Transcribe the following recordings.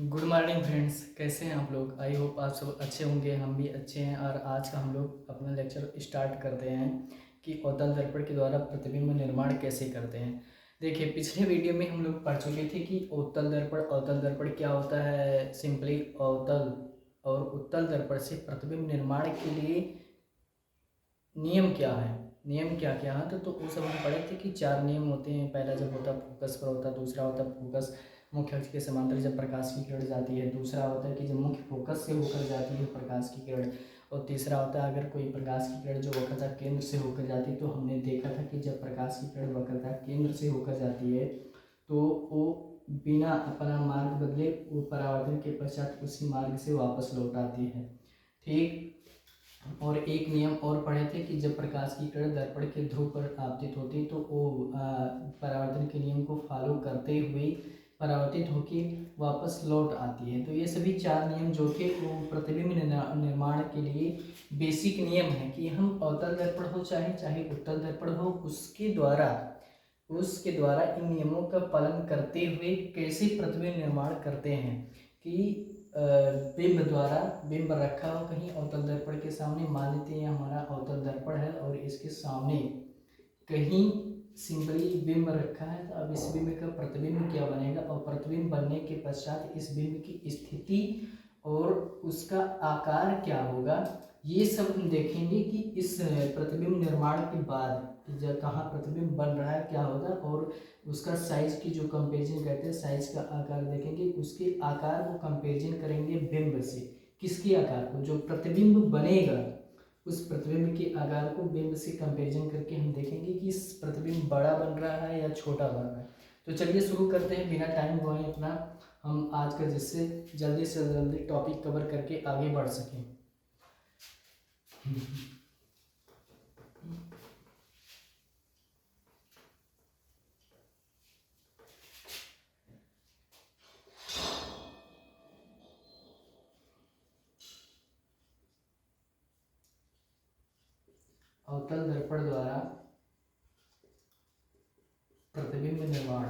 Good morning friends, कैसे हैं आप लोग। आई होप आप सब अच्छे होंगे, हम भी अच्छे हैं। और आज का हम लोग अपना लेक्चर स्टार्ट करते हैं कि अवतल दर्पण के द्वारा प्रतिबिंब निर्माण कैसे करते हैं। देखिए, पिछले वीडियो में हम लोग पढ़ चुके थे कि अवतल दर्पण क्या होता है। सिंपली अवतल और उत्तल दर्पण से प्रतिबिंब निर्माण के लिए नियम क्या है, नियम क्या क्या है। तो वो सब हम पढ़े थे कि 4 नियम होते हैं। पहला जब होता है फोकस पर होता है, दूसरा होता है फोकस मुख्य अक्ष के समांतर जब प्रकाश की किरण जाती है, दूसरा होता है कि जब मुख्य फोकस से होकर जाती है प्रकाश की किरण, और तीसरा होता है अगर कोई प्रकाश की किरण जो वक्रता केंद्र से होकर जाती है। तो हमने देखा था कि जब प्रकाश की किरण वक्रता केंद्र से होकर जाती है तो वो बिना अपना मार्ग बदले वो परावर्तन के पश्चात उसी मार्ग से वापस लौट आती है। ठीक। और एक नियम और पढ़े थे कि जब प्रकाश की किरण दर्पण के ध्रुव पर आपतित होती तो वो परावर्तन के नियम को फॉलो करते हुए परावर्तित होकर वापस लौट आती है। तो ये सभी 4 नियम जो कि वो प्रतिबिंब निर्माण के लिए बेसिक नियम है कि हम अवतल दर्पण हो चाहे चाहे उत्तल दर्पण हो, उसके द्वारा इन नियमों का पालन करते हुए कैसे प्रतिबिंब निर्माण करते हैं। कि बिंब द्वारा बिंब रखा हो कहीं अवतल दर्पण के सामने, मान लेते हैं हमारा अवतल दर्पण है और इसके सामने कहीं सिंपली बिंब रखा है। तो अब इस बिंब का प्रतिबिंब क्या बनेगा, और प्रतिबिंब बनने के पश्चात इस बिंब की स्थिति और उसका आकार क्या होगा, ये सब हम देखेंगे कि इस प्रतिबिंब निर्माण के बाद जब कहाँ प्रतिबिंब बन रहा है क्या होगा, और उसका साइज की जो कंपेरिजन करते हैं, साइज का आकार देखेंगे, उसके आकार को कंपेरिजन करेंगे बिंब से। किसके आकार को, जो प्रतिबिंब बनेगा उस प्रतिबिंब के आकार को बिंब से कंपेरिजन करके हम देखेंगे कि इस प्रतिबिंब बड़ा बन रहा है या छोटा बन रहा है। तो चलिए शुरू करते हैं बिना टाइम गवाए अपना, हम आज का जिससे जल्दी से जल्दी टॉपिक कवर करके आगे बढ़ सकें। अवतल दर्पण द्वारा प्रतिबिंब निर्माण।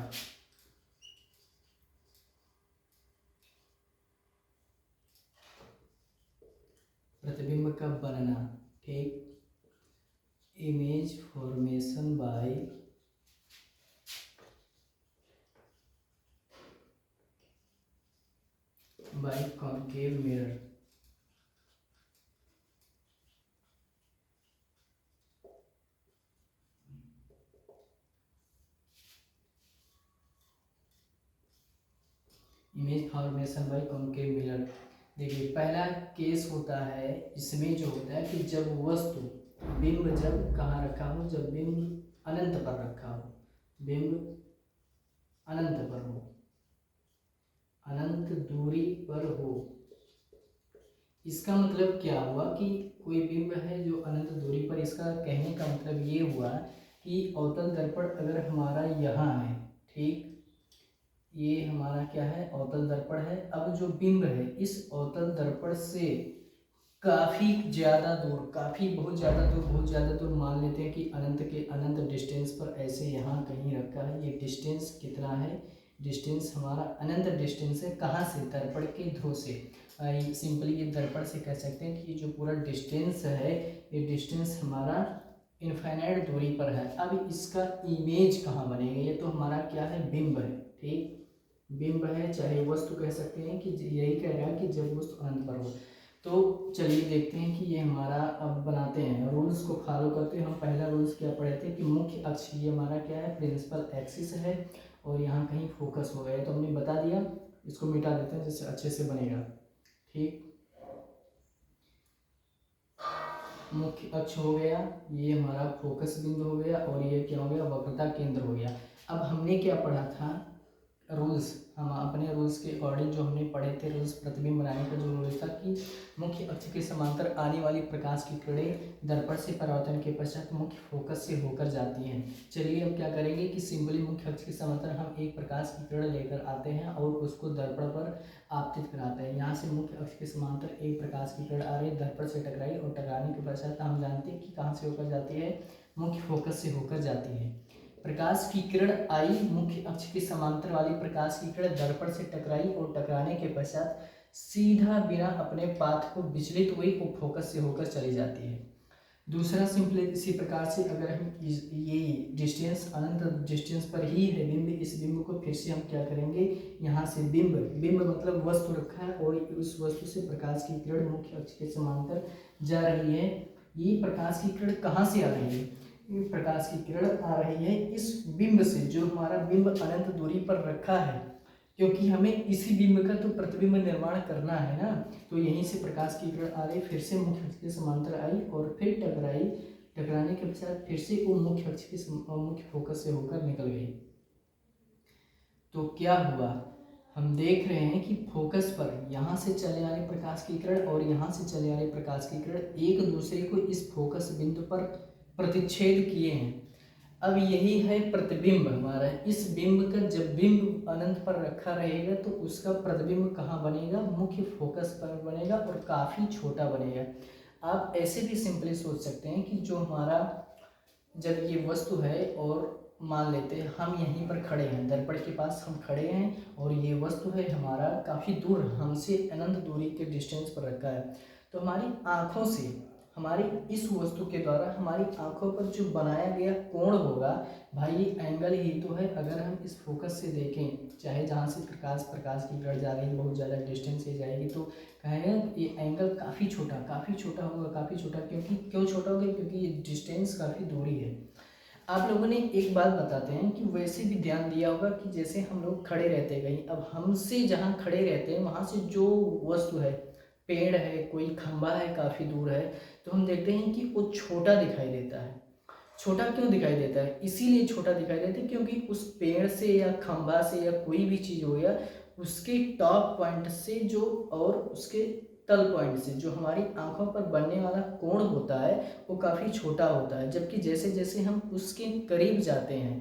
प्रतिबिंब का बनना, ठीक। Image formation by concave mirror. Image formation by concave mirror. देखिए, पहला केस होता है इसमें जो होता है कि जब वस्तु बिंब जब कहाँ रखा हो, जब बिंब अनंत पर रखा हो, बिंब अनंत पर हो, अनंत दूरी पर हो। इसका मतलब क्या हुआ कि कोई बिंब है जो अनंत दूरी पर, इसका कहने का मतलब ये हुआ कि अवतल दर्पण अगर हमारा यहाँ है, ठीक, ये हमारा क्या है, अवतल दर्पण है। अब जो बिंब है इस अवतल दर्पण से काफ़ी ज़्यादा दूर, बहुत ज़्यादा दूर मान लेते हैं कि अनंत के अनंत डिस्टेंस पर ऐसे यहाँ कहीं रखा है। ये डिस्टेंस कितना है, डिस्टेंस हमारा अनंत डिस्टेंस है। कहाँ से, दर्पण के ध्रुव से। सिंपली ये दर्पण से कह सकते हैं कि ये जो पूरा डिस्टेंस है, ये डिस्टेंस हमारा इनफाइनाइट दूरी पर है। अब इसका इमेज कहाँ बनेगा, ये तो हमारा क्या है, बिंब है, ठीक, बिंब है, चाहे वस्तु कह सकते हैं कि यही कह रहा है कि जब वस्तु अनंत पर हो। तो चलिए देखते हैं कि ये हमारा, अब बनाते हैं रूल्स को फॉलो करते हैं। हम पहला रूल्स क्या पढ़े थे कि मुख्य अक्ष ये हमारा क्या है, प्रिंसिपल एक्सिस है, और यहाँ कहीं फोकस हो गया तो हमने बता दिया। इसको मिटा देते हैं जिससे अच्छे से बनेगा, ठीक। मुख्य अक्ष हो गया, ये हमारा फोकस बिंदु हो गया, और ये क्या हो गया, वक्रता केंद्र हो गया। अब हमने क्या पढ़ा था, रूल्स, हम अपने रूल्स के अकॉर्डिंग जो हमने पढ़े थे रूल्स, प्रतिबिंब बनाने का जो रूल था कि मुख्य अक्ष के समांतर आने वाली प्रकाश की किरणें दर्पण से परावर्तन के पश्चात मुख्य फोकस से होकर जाती हैं। चलिए अब क्या करेंगे कि सिंपली मुख्य अक्ष के समांतर हम एक प्रकाश की किरण लेकर आते हैं और उसको दर्पण पर आपतित कराते हैं। यहाँ से मुख्य अक्ष के समांतर एक प्रकाश की किरण आ रही है, दर्पण से टकराई, और टकराने के पश्चात हम जानते हैं कि कहाँ से होकर जाती है, मुख्य फोकस से होकर जाती है। प्रकाश की किरण आई, मुख्य अक्ष के समांतर वाली प्रकाश की किरण दर्पण से टकराई और टकराने के पश्चात सीधा बिना अपने पाथ को विचलित हुई और फोकस से होकर चली जाती है। दूसरा सिंपल इसी प्रकार से अगर हम ये डिस्टेंस अनंत डिस्टेंस पर ही है बिंब, इस बिंब को फिर से हम क्या करेंगे, यहाँ से बिंब मतलब वस्तु रखा है और उस वस्तु से प्रकाश की किरण मुख्य अक्ष के समांतर जा रही है। ये प्रकाश की किरण कहाँ से आ रही है, ये प्रकाश की किरण आ रही है इस बिंब से, जो हमारा बिंब अनंत दूरी पर रखा है, क्योंकि हमें इसी बिंब का तो प्रतिबिंब निर्माण करना है ना। तो यहीं से प्रकाश की किरण आ रही, फिर से मुख्य अक्ष के समांतर आई और फिर टकराई, टकराने के पश्चात फिर से वो मुख्य अक्ष के मुख्य फोकस से होकर निकल गई। तो क्या हुआ, हम देख रहे हैं कि फोकस पर यहाँ से चले आ रही प्रकाश की किरण और यहाँ से चले आ रही प्रकाश की किरण एक दूसरे को इस फोकस बिंदु पर प्रतिच्छेद किए हैं। अब यही है प्रतिबिंब हमारा। इस बिंब का जब बिंब अनंत पर रखा रहेगा तो उसका प्रतिबिंब कहाँ बनेगा, मुख्य फोकस पर बनेगा और काफ़ी छोटा बनेगा। आप ऐसे भी सिंपली सोच सकते हैं कि जो हमारा जब ये वस्तु है और मान लेते हैं हम यहीं पर खड़े हैं, दर्पण के पास हम खड़े हैं और ये वस्तु है हमारा काफ़ी दूर, हमसे अनंत दूरी के डिस्टेंस पर रखा है, तो हमारी आँखों से हमारी इस वस्तु के द्वारा हमारी आंखों पर जो बनाया गया कोण होगा, भाई ये एंगल ही तो है। अगर हम इस फोकस से देखें, चाहे जहाँ से प्रकाश की किरण जा रही है बहुत ज़्यादा डिस्टेंस से जाएगी, तो कहेंगे ये एंगल काफ़ी छोटा होगा, काफ़ी छोटा। क्यों छोटा होगा, क्योंकि ये डिस्टेंस काफ़ी दूरी है। आप लोगों ने एक बात बताते हैं कि वैसे भी ध्यान दिया होगा कि जैसे हम लोग खड़े रहते हैं कहीं, अब हमसे जहाँ खड़े रहते हैं वहाँ से जो वस्तु है, पेड़ है, कोई खंभा है काफ़ी दूर है, तो हम देखते हैं कि वो छोटा दिखाई देता है। छोटा क्यों दिखाई देता है, इसीलिए छोटा दिखाई देता है क्योंकि उस पेड़ से या खंभा से या कोई भी चीज़ हो गया, उसके टॉप पॉइंट से जो और उसके तल पॉइंट से जो हमारी आंखों पर बनने वाला कोण होता है वो काफ़ी छोटा होता है। जबकि जैसे जैसे हम उसके करीब जाते हैं,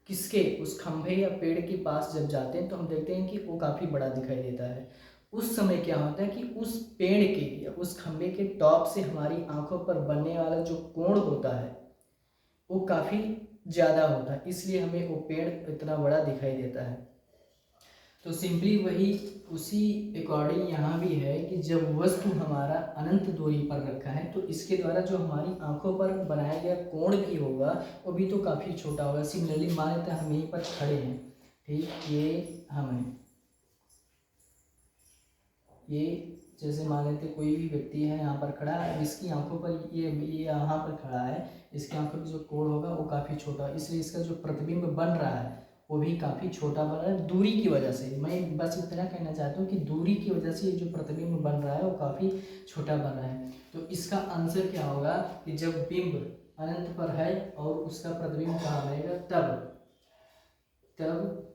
किसके, उस खंभे या पेड़ के पास जब जाते हैं, तो हम देखते हैं कि वो काफ़ी बड़ा दिखाई देता है। उस समय क्या होता है कि उस पेड़ के या उस खंभे के टॉप से हमारी आंखों पर बनने वाला जो कोण होता है वो काफ़ी ज़्यादा होता है, इसलिए हमें वो पेड़ इतना बड़ा दिखाई देता है। तो सिंपली वही उसी अकॉर्डिंग यहाँ भी है कि जब वस्तु हमारा अनंत दूरी पर रखा है तो इसके द्वारा जो हमारी आंखों पर बनाया गया कोण भी होगा वो भी तो काफ़ी छोटा होगा। सिमिलरली मान लेते हैं हम यहीं पर खड़े हैं, ठीक, ये हम हैं, ये जैसे मान लेते कोई भी व्यक्ति है यहाँ पर खड़ा है, इसकी आंखों पर ये यहाँ पर खड़ा है, इसकी आंखों की जो कोण होगा वो काफ़ी छोटा, इसलिए इसका जो प्रतिबिंब बन रहा है वो भी काफ़ी छोटा बन रहा है दूरी की वजह से। मैं बस इतना कहना चाहता हूँ कि दूरी की वजह से जो प्रतिबिंब बन रहा है वो काफ़ी छोटा बन रहा है। तो इसका आंसर क्या होगा कि जब बिंब अनंत पर है और उसका प्रतिबिंब कहाँ बनेगा, तब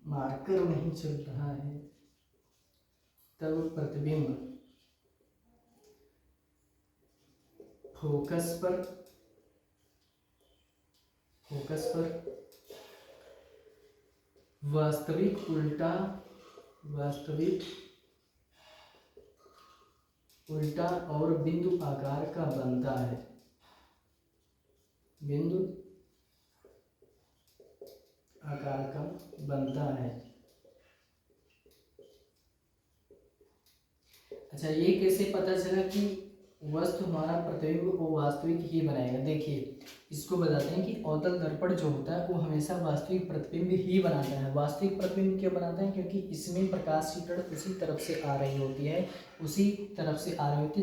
मार्कर नहीं चल रहा है, तब प्रतिबिंब फोकस पर वास्तविक उल्टा और बिंदु आकार का बनता है, बिंदु आकार का बनता है। अच्छा, ये कैसे पता चला कि वस्तु हमारा प्रतिबिंब वो वास्तविक ही बनाएगा? देखिए, इसको बताते हैं कि अवतल दर्पण जो होता है वो हमेशा वास्तविक प्रतिबिंब ही बनाता है। वास्तविक प्रतिबिंब क्यों बनाता है? क्योंकि इसमें प्रकाश की किरण उसी तरफ से आ रही होती है,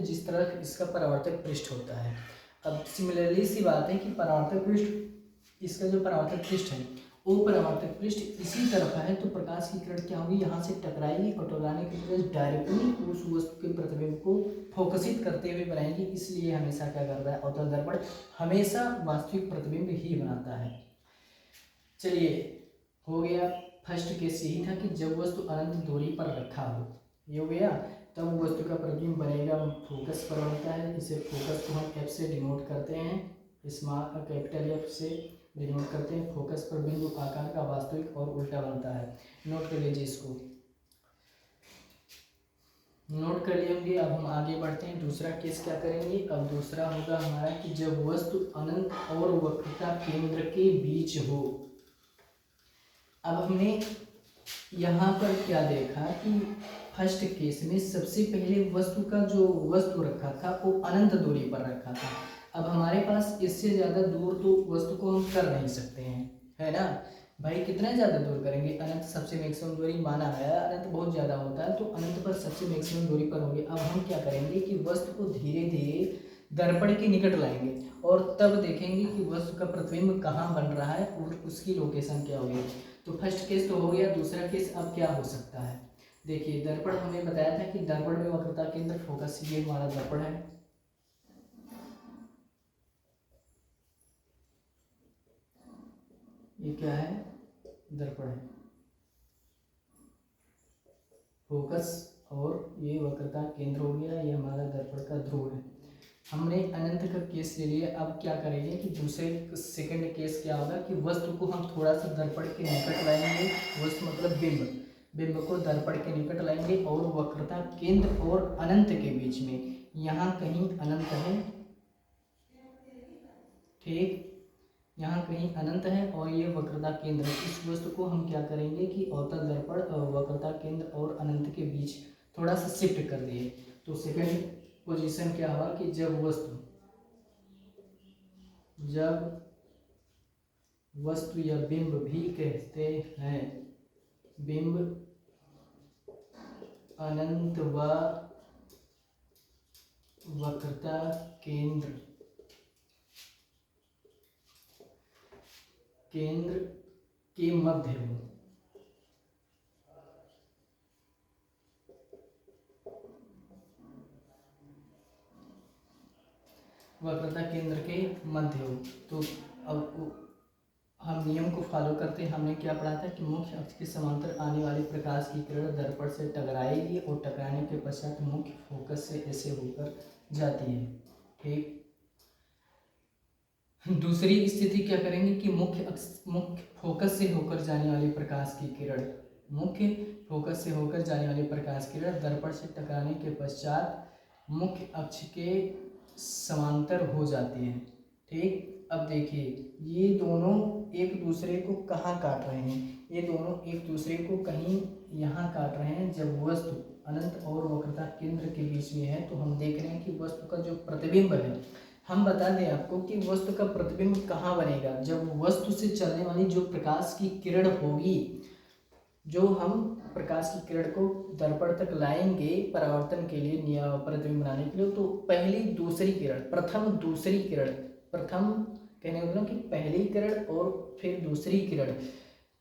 जिस तरफ इसका परावर्तक पृष्ठ होता है। अब सिमिलरली सी बात है कि परावर्तक पृष्ठ, इसका जो परावर्तक पृष्ठ है वो परावर्तक पृष्ठ इसी तरफ है, तो प्रकाश की किरण क्या होगी, यहाँ से टकराएगी और टकराने के बाद डायरेक्टली उस वस्तु के प्रतिबिंब को फोकसित करते हुए बनाएगी। इसलिए हमेशा क्या करता है, अवतल दर्पण हमेशा वास्तविक प्रतिबिंब ही बनाता है। चलिए, हो गया। फर्स्ट केस यही था कि जब वस्तु अनंत दूरी पर रखा हो, ये हो गया, तब वस्तु का प्रतिबिंब बनेगा, फोकस पर बनता है। इसे फोकस को हम एफ से डिनोट करते हैं, स्मॉल कैपिटल एफ से डिनोट करते हैं। फोकस पर बिंदु आकार का वास्तविक और उल्टा बनता है। नोट कर लीजिए इसको। नोट कर लिए होंगे। अब हम आगे बढ़ते हैं, दूसरा केस क्या करेंगे। अब दूसरा होगा हमारा कि जब वस्तु अनंत और वक्रता केंद्र के बीच हो। अब हमने यहाँ पर क्या देखा कि फर्स्ट केस में सबसे पहले वस्तु का जो वस्तु रखा था वो अनंत दूरी पर रखा था। अब हमारे पास इससे ज़्यादा दूर तो वस्तु को हम कर नहीं सकते हैं, है ना भाई। कितना ज़्यादा दूर करेंगे, अनंत सबसे मैक्सिमम दूरी माना है, अनंत बहुत ज़्यादा होता है तो अनंत पर सबसे मैक्सिमम दूरी पर होंगे। अब हम क्या करेंगे कि वस्तु को धीरे धीरे दर्पण के निकट लाएंगे और तब देखेंगे कि वस्तु का प्रतिबिंब कहाँ बन रहा है और उसकी लोकेशन क्या होगी। तो फर्स्ट केस तो हो गया। दूसरा केस अब क्या हो सकता है, देखिए दर्पण हमने बताया था कि दर्पण में वक्रता केंद्र फोकस, ये हमारा दर्पण है। ये क्या है, दर्पण है, फोकस, और ये वक्रता केंद्र हो गया, ये हमारा दर्पण का ध्रुव है। हमने अनंत का केस ले लिया। अब क्या करेंगे कि दूसरे सेकंड केस क्या होगा कि वस्तु को हम थोड़ा सा दर्पण के निकट लाएंगे। वस्तु मतलब बिंब, बिंब को दर्पण के निकट लाएंगे और वक्रता केंद्र और अनंत के बीच में यहाँ कहीं अनंत है, ठीक, यहाँ कहीं अनंत है और ये वक्रता केंद्र। इस वस्तु को हम क्या करेंगे कि अवतल दर्पण वक्रता केंद्र और अनंत के बीच थोड़ा सा शिफ्ट कर दिए। तो सेकंड पोजीशन क्या हुआ कि जब वस्तु या बिंब भी कहते हैं, बिंब अनंत व वक्रता केंद्र के मध्य हो। वक्रता केंद्र के मध्य हो। तो अब हम नियम को फॉलो करते हैं। हमने क्या पढ़ा था कि मुख्य अक्ष के समांतर आने वाली प्रकाश की किरण दर्पण से टकराएगी और टकराने के पश्चात मुख्य फोकस से ऐसे होकर जाती है, ठीक। दूसरी स्थिति क्या करेंगे कि मुख्य फोकस से होकर जाने वाली प्रकाश की किरण, मुख्य फोकस से होकर जाने वाली प्रकाश की किरण दर्पण से टकराने के पश्चात मुख्य अक्ष के समांतर हो जाती है, ठीक। अब देखिए ये दोनों एक दूसरे को कहाँ काट रहे हैं, ये दोनों एक दूसरे को कहीं यहाँ काट रहे हैं। जब वस्तु अनंत और वक्रता केंद्र के बीच में है तो हम देख रहे हैं कि वस्तु का जो प्रतिबिंब है, हम बता दें आपको कि वस्तु का प्रतिबिंब कहाँ बनेगा, जब वस्तु से चलने वाली जो प्रकाश की किरण होगी, जो हम प्रकाश की किरण को दर्पण तक लाएंगे परावर्तन के लिए, प्रतिबिंब बनाने के लिए, तो पहली दूसरी किरण, प्रथम दूसरी किरण, प्रथम कहने का मतलब कि पहली किरण और फिर दूसरी किरण,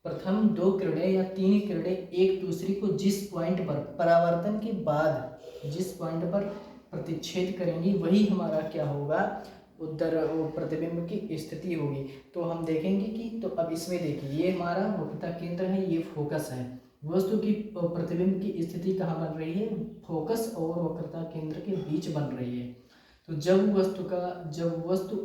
प्रथम दो किरणें या तीन किरणें एक दूसरे को जिस पॉइंट पर परावर्तन के बाद जिस पॉइंट पर प्रतिच्छेद करेंगी वही हमारा क्या होगा, उधर वो प्रतिबिंब की स्थिति होगी। तो हम देखेंगे कि, तो अब इसमें देखिए ये हमारा वक्रता केंद्र है, ये फोकस है। वस्तु की प्रतिबिंब की स्थिति कहाँ बन रही है, फोकस और वक्रता केंद्र के बीच बन रही है। तो जब वस्तु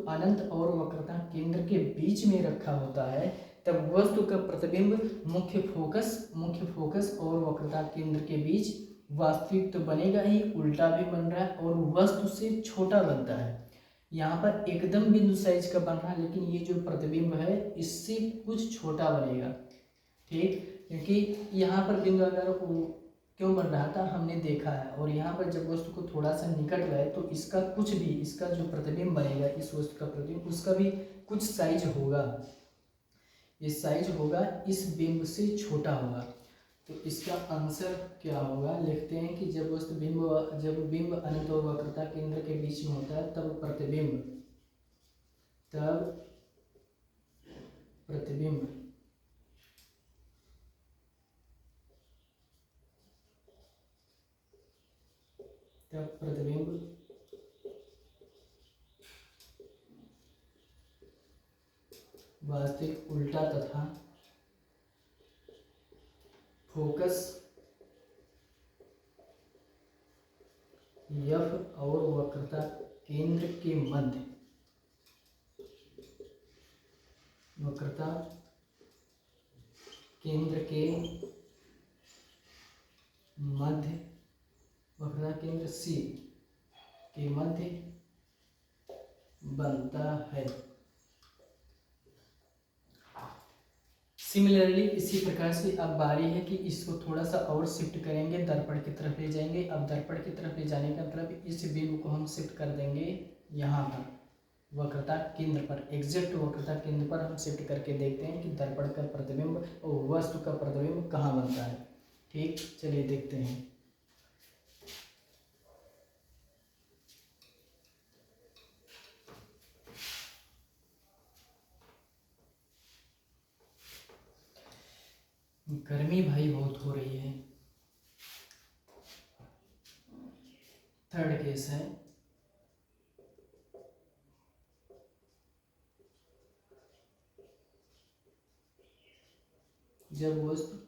अनंत और वक्रता केंद्र के बीच में रखा होता है तब वस्तु का प्रतिबिंब मुख्य फोकस और वक्रता केंद्र के बीच वास्तविक तो बनेगा ही, उल्टा भी बन रहा है और वस्तु से छोटा बनता है। यहाँ पर एकदम बिंदु साइज का बन रहा है, लेकिन ये जो प्रतिबिंब है इससे कुछ छोटा बनेगा, ठीक। क्योंकि यहाँ पर बिंदु अगर क्यों बन रहा था हमने देखा है, और यहाँ पर जब वस्तु को थोड़ा सा निकट लाए तो इसका जो प्रतिबिंब बनेगा, इस वस्तु का प्रतिबिंब, उसका भी कुछ साइज होगा, इस साइज होगा, इस बिंब से छोटा होगा। तो इसका आंसर क्या होगा, लिखते हैं कि जब बिंब अनंत और वक्रता केंद्र के बीच में होता है तब प्रतिबिंब वास्तविक उल्टा तथा फोकस एफ और वक्रता केंद्र के मध्य वक्रता केंद्र सी के मध्य बनता है। सिमिलरली इसी प्रकार से अब बारी है कि इसको थोड़ा सा और शिफ्ट करेंगे, दर्पण की तरफ ले जाएंगे। अब दर्पण की तरफ ले जाने का मतलब इस बिंब को हम शिफ्ट कर देंगे यहाँ पर वक्रता केंद्र पर, एग्जैक्ट वक्रता केंद्र पर हम शिफ्ट करके देखते हैं कि दर्पण का प्रतिबिंब और वस्तु का प्रतिबिंब कहाँ बनता है। ठीक, चलिए देखते हैं। गर्मी भाई बहुत हो रही है। थर्ड केस है, जब वस्तु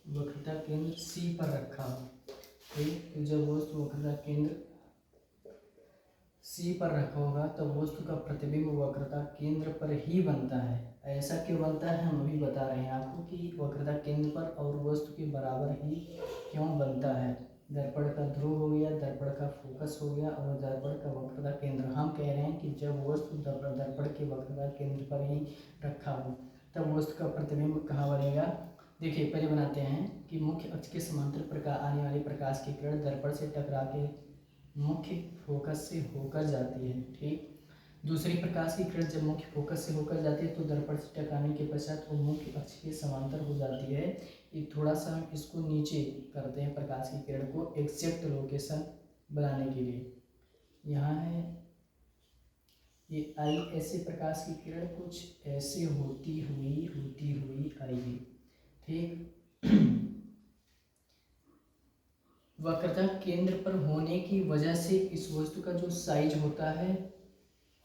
वक्रता केंद्र सी पर रखा हो। ठीक, तो जब वस्तु वक्रता केंद्र सी पर रखा होगा तो वस्तु का प्रतिबिंब वक्रता केंद्र पर ही बनता है। ऐसा क्यों बनता है हम अभी बता रहे हैं आपको कि वक्रता केंद्र पर और वस्तु के बराबर ही क्यों बनता है। दर्पण का ध्रुव हो गया, दर्पण का फोकस हो गया और दर्पण का वक्रता केंद्र। हम कह रहे हैं कि जब वस्तु दर्पण के वक्रता केंद्र पर ही रखा हो तब वस्तु का प्रतिबिंब कहाँ बनेगा। देखिए पहले बनाते हैं कि मुख्य अक्ष के समांतर आने वाले प्रकाश की किरण दर्पण से टकरा के मुख्य फोकस से होकर जाती है। ठीक, दूसरी प्रकाश की किरण जब मुख्य फोकस से होकर जाती है तो दर्पण से टकराने के पश्चात वो मुख्य अक्ष के समांतर हो जाती है। ये थोड़ा सा हम इसको नीचे करते हैं प्रकाश की किरण को एग्जैक्ट लोकेशन बनाने के लिए। यहाँ है ये आई, ऐसे प्रकाश की किरण कुछ ऐसे होती हुई आएगी। ठीक, वक्रता केंद्र पर होने की वजह से इस वस्तु का जो साइज होता है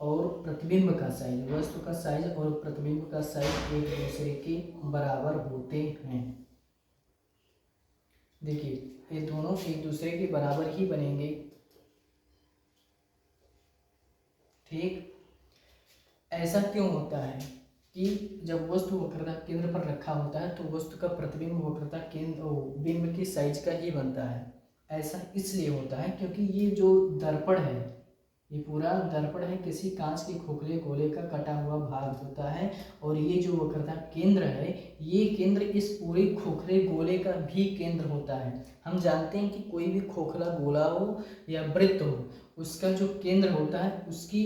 और प्रतिबिंब का साइज, वस्तु का साइज और प्रतिबिंब का साइज एक दूसरे के बराबर होते हैं। देखिए ये दोनों एक दूसरे के बराबर ही बनेंगे। ठीक, ऐसा क्यों होता है कि जब वस्तु वक्रता केंद्र पर रखा होता है तो वस्तु का प्रतिबिंब वक्रता केंद्र बिंब की साइज का ही बनता है। ऐसा इसलिए होता है क्योंकि ये जो दर्पण है, ये पूरा दर्पण है किसी कांच के खोखले गोले का कटा हुआ भाग होता है और ये जो वक्रता केंद्र है ये केंद्र इस पूरे खोखले गोले का भी केंद्र होता है। हम जानते हैं कि कोई भी खोखला गोला हो या वृत्त हो, उसका जो केंद्र होता है उसकी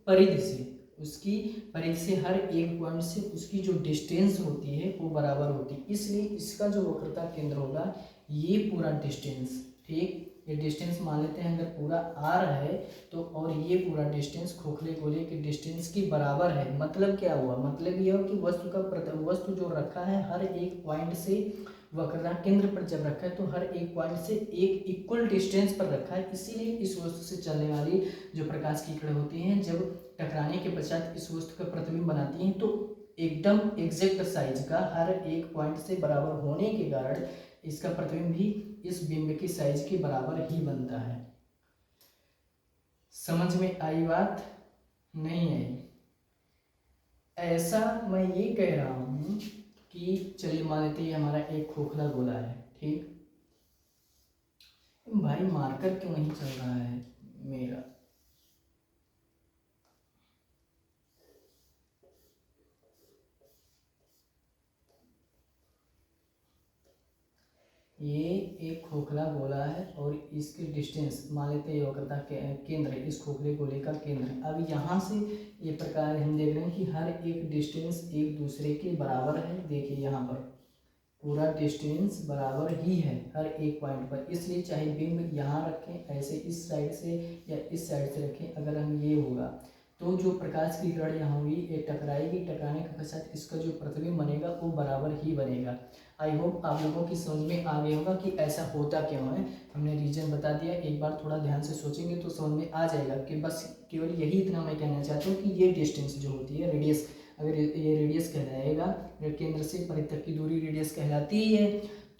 परिधि से हर एक पॉइंट से उसकी जो डिस्टेंस होती है वो बराबर होती है। इसलिए इसका जो वक्रता केंद्र होगा ये पूरा डिस्टेंस, ठीक, ये डिस्टेंस मान लेते हैं अगर पूरा r है तो और ये पूरा डिस्टेंस खोखले गोले के डिस्टेंस के बराबर है। मतलब क्या हुआ, मतलब यह हो कि वस्तु जो रखा है हर एक पॉइंट से वक्रता केंद्र पर जब रखा है तो हर एक पॉइंट से एक इक्वल डिस्टेंस पर रखा है। इसीलिए इस वस्तु से चलने वाली जो प्रकाश की किरण होती हैं जब टकराने के पश्चात इस वस्तु का प्रतिबिंब बनाती हैं तो एकदम एग्जैक्ट साइज का हर एक पॉइंट से बराबर होने के कारण इसका प्रतिबिंब भी इस बिंब की साइज के बराबर ही बनता है। समझ में आई बात, नहीं आई? ऐसा मैं ये कह रहा हूँ कि चलिए मान लेते हैं हमारा एक खोखला गोला है। ठीक, भाई मार्कर क्यों नहीं चल रहा है मेरा? ये एक खोखला गोला है और इसकी डिस्टेंस मान लेते हैं वक्रता के केंद्र, इस खोखले गोले का केंद्र। अब यहाँ से ये प्रकार हम देख रहे हैं कि हर एक डिस्टेंस एक दूसरे के बराबर है। देखिए यहाँ पर पूरा डिस्टेंस बराबर ही है हर एक पॉइंट पर, इसलिए चाहे बिंब यहाँ रखें ऐसे इस साइड से या इस साइड से रखें, अगर हम ये होगा तो जो प्रकाश की किरण यहाँ होगी ये टकराएगी, टकराने के पश्चात इसका जो प्रतिबिंब बनेगा वो बराबर ही बनेगा। आई होप आप लोगों की समझ में आ गया होगा कि ऐसा होता क्यों है। हमने रीजन बता दिया, एक बार थोड़ा ध्यान से सोचेंगे तो समझ में आ जाएगा कि बस केवल यही इतना मैं कहना चाहता हूँ कि ये डिस्टेंस जो होती है रेडियस, अगर ये रेडियस कहलाएगा, केंद्र से परिधि तक की दूरी रेडियस कहलाती ही है,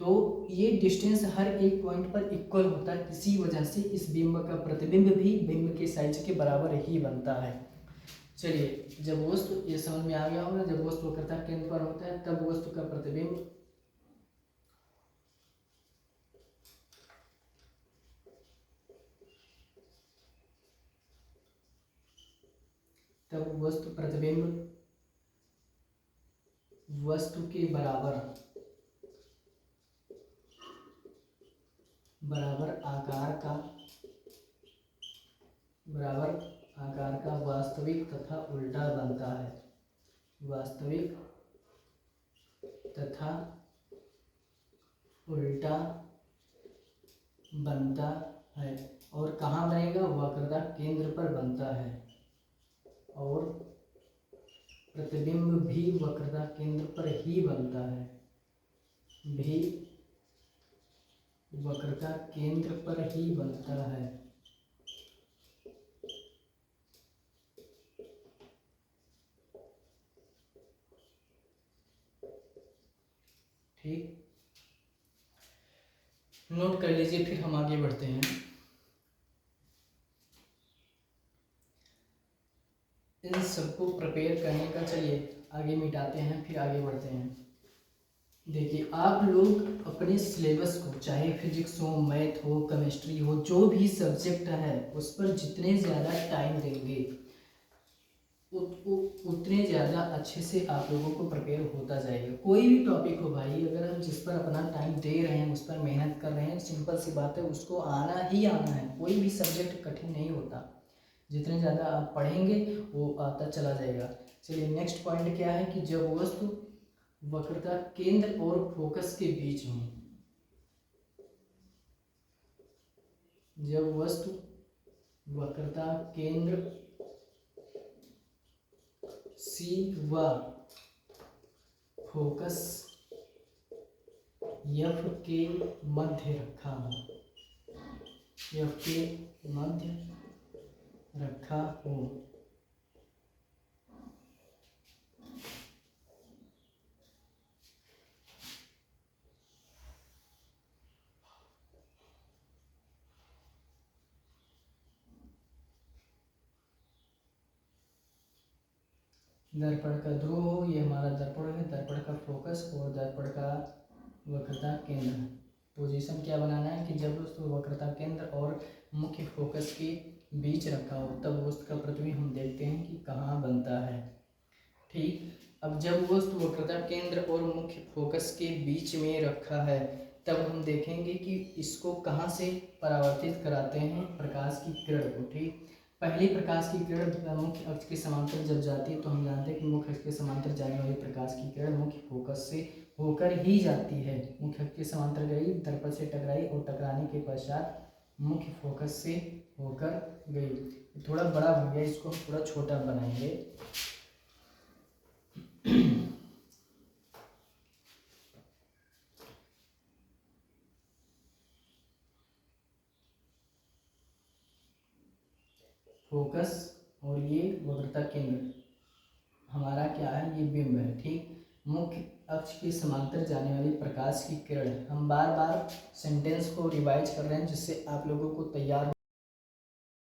तो ये डिस्टेंस हर एक पॉइंट पर इक्वल होता है, इसी वजह से इस बिंब का प्रतिबिंब भी बिंब के साइज के बराबर ही बनता है। चलिए, जब वस्तु, ये समझ में आ गया होगा, जब वस्तु वक्रता केंद्र पर होता है तब वस्तु का प्रतिबिंब वस्तु के बराबर आकार का वास्तविक तथा उल्टा बनता है, वास्तविक तथा उल्टा बनता है। और कहाँ बनेगा? वक्रता केंद्र पर बनता है, और प्रतिबिंब भी वक्रता केंद्र पर ही बनता है, भी वक्रता केंद्र पर ही बनता है। ठीक, नोट कर लीजिए, फिर हम आगे बढ़ते हैं। इन सबको प्रिपेयर करने का, चलिए आगे मिटाते हैं, फिर आगे बढ़ते हैं। देखिए, आप लोग अपने सिलेबस को, चाहे फिजिक्स हो, मैथ हो, केमिस्ट्री हो, जो भी सब्जेक्ट है उस पर जितने ज़्यादा टाइम देंगे उतने ज़्यादा अच्छे से आप लोगों को प्रिपेयर होता जाएगा। कोई भी टॉपिक हो भाई, अगर हम जिस पर अपना टाइम दे रहे हैं, उस पर मेहनत कर रहे हैं, सिंपल सी बात है, उसको आना ही आना है। कोई भी सब्जेक्ट कठिन नहीं होता, जितने ज़्यादा आप पढ़ेंगे वो आता चला जाएगा। चलिए, नेक्स्ट पॉइंट क्या है कि जब वस्तु वक्रता केंद्र और फोकस के बीच में, जब वस्तु वक्रता केंद्र C व फोकस F के मध्य रखा हो, F के मध्य रखा हो, दर्पण का ध्रुव हो, ये हमारा दर्पण है, दर्पण का फोकस और दर्पण का वक्रता केंद्र। पोजीशन क्या बनाना है कि जब वस्तु वक्रता केंद्र और मुख्य फोकस के बीच रखा हो तब वस्तु का प्रतिबिंब हम देखते हैं कि कहाँ बनता है। ठीक, अब जब वस्तु वक्रता केंद्र और मुख्य फोकस के बीच में रखा है तब हम देखेंगे कि इसको कहाँ से परावर्तित कराते हैं, प्रकाश की किरण को। ठीक, पहली प्रकाश की किरण मुख्य अक्ष के समांतर जब जाती है तो हम जानते हैं कि मुख्य अक्ष के समांतर जाने वाली प्रकाश की किरण मुख्य फोकस से होकर ही जाती है। मुख्य अक्ष के समांतर गई, दर्पण से टकराई और टकराने के पश्चात मुख्य फोकस से होकर गई। थोड़ा बड़ा हो गया, इसको हम थोड़ा छोटा बनाएंगे। फोकस और ये वक्रता केंद्र हमारा क्या है, ये बिंब है। ठीक, मुख्य अक्ष के समांतर जाने वाली प्रकाश की किरण। हम बार बार सेंटेंस को रिवाइज कर रहे हैं जिससे आप लोगों को तैयार